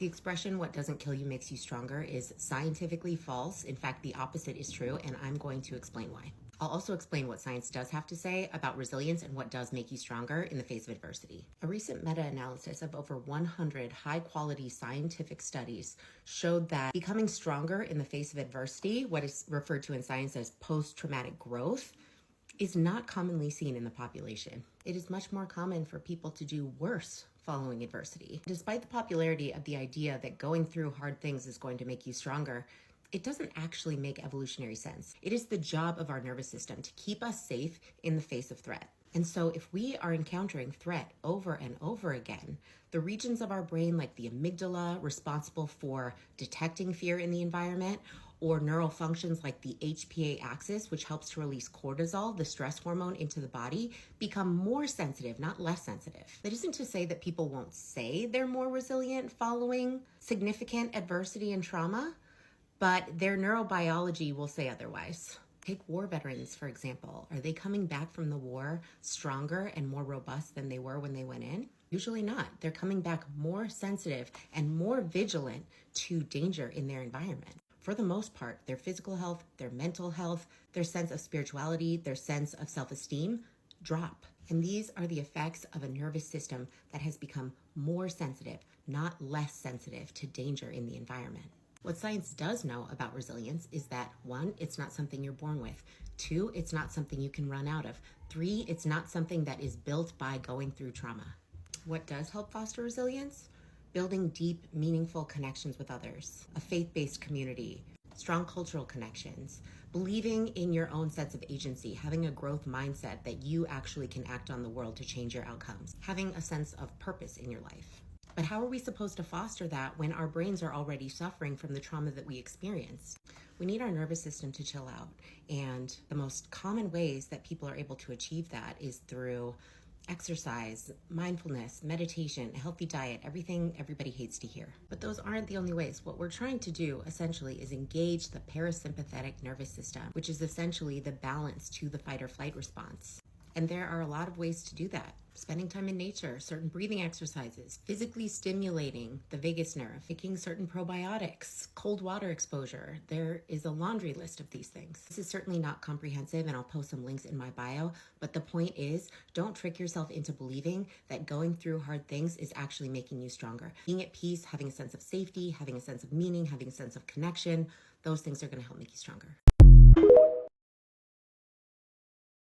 The expression, what doesn't kill you makes you stronger, is scientifically false. In fact, the opposite is true, and I'm going to explain why. I'll also explain what science does have to say about resilience and what does make you stronger in the face of adversity. A recent meta-analysis of over 100 high-quality scientific studies showed that becoming stronger in the face of adversity, what is referred to in science as post-traumatic growth, is not commonly seen in the population. It is much more common for people to do worse following adversity. Despite the popularity of the idea that going through hard things is going to make you stronger, it doesn't actually make evolutionary sense. It is the job of our nervous system to keep us safe in the face of threat. And so if we are encountering threat over and over again, the regions of our brain like the amygdala, responsible for detecting fear in the environment, or neural functions like the HPA axis, which helps to release cortisol, the stress hormone, into the body, become more sensitive, not less sensitive. That isn't to say that people won't say they're more resilient following significant adversity and trauma, but their neurobiology will say otherwise. Take war veterans, for example. Are they coming back from the war stronger and more robust than they were when they went in? Usually not. They're coming back more sensitive and more vigilant to danger in their environment. For the most part, their physical health, their mental health, their sense of spirituality, their sense of self-esteem drop. And these are the effects of a nervous system that has become more sensitive, not less sensitive to danger in the environment. What science does know about resilience is that 1, it's not something you're born with. 2, it's not something you can run out of. 3, it's not something that is built by going through trauma. What does help foster resilience? Building deep, meaningful connections with others, a faith-based community, strong cultural connections, believing in your own sense of agency, having a growth mindset that you actually can act on the world to change your outcomes, having a sense of purpose in your life. But how are we supposed to foster that when our brains are already suffering from the trauma that we experienced? We need our nervous system to chill out. And the most common ways that people are able to achieve that is through exercise, mindfulness, meditation, a healthy diet, everything everybody hates to hear. But those aren't the only ways. What we're trying to do essentially is engage the parasympathetic nervous system, which is essentially the balance to the fight or flight response. And there are a lot of ways to do that. Spending time in nature, certain breathing exercises, physically stimulating the vagus nerve, taking certain probiotics, cold water exposure. There is a laundry list of these things. This is certainly not comprehensive, and I'll post some links in my bio, but the point is, don't trick yourself into believing that going through hard things is actually making you stronger. Being at peace, having a sense of safety, having a sense of meaning, having a sense of connection, those things are going to help make you stronger.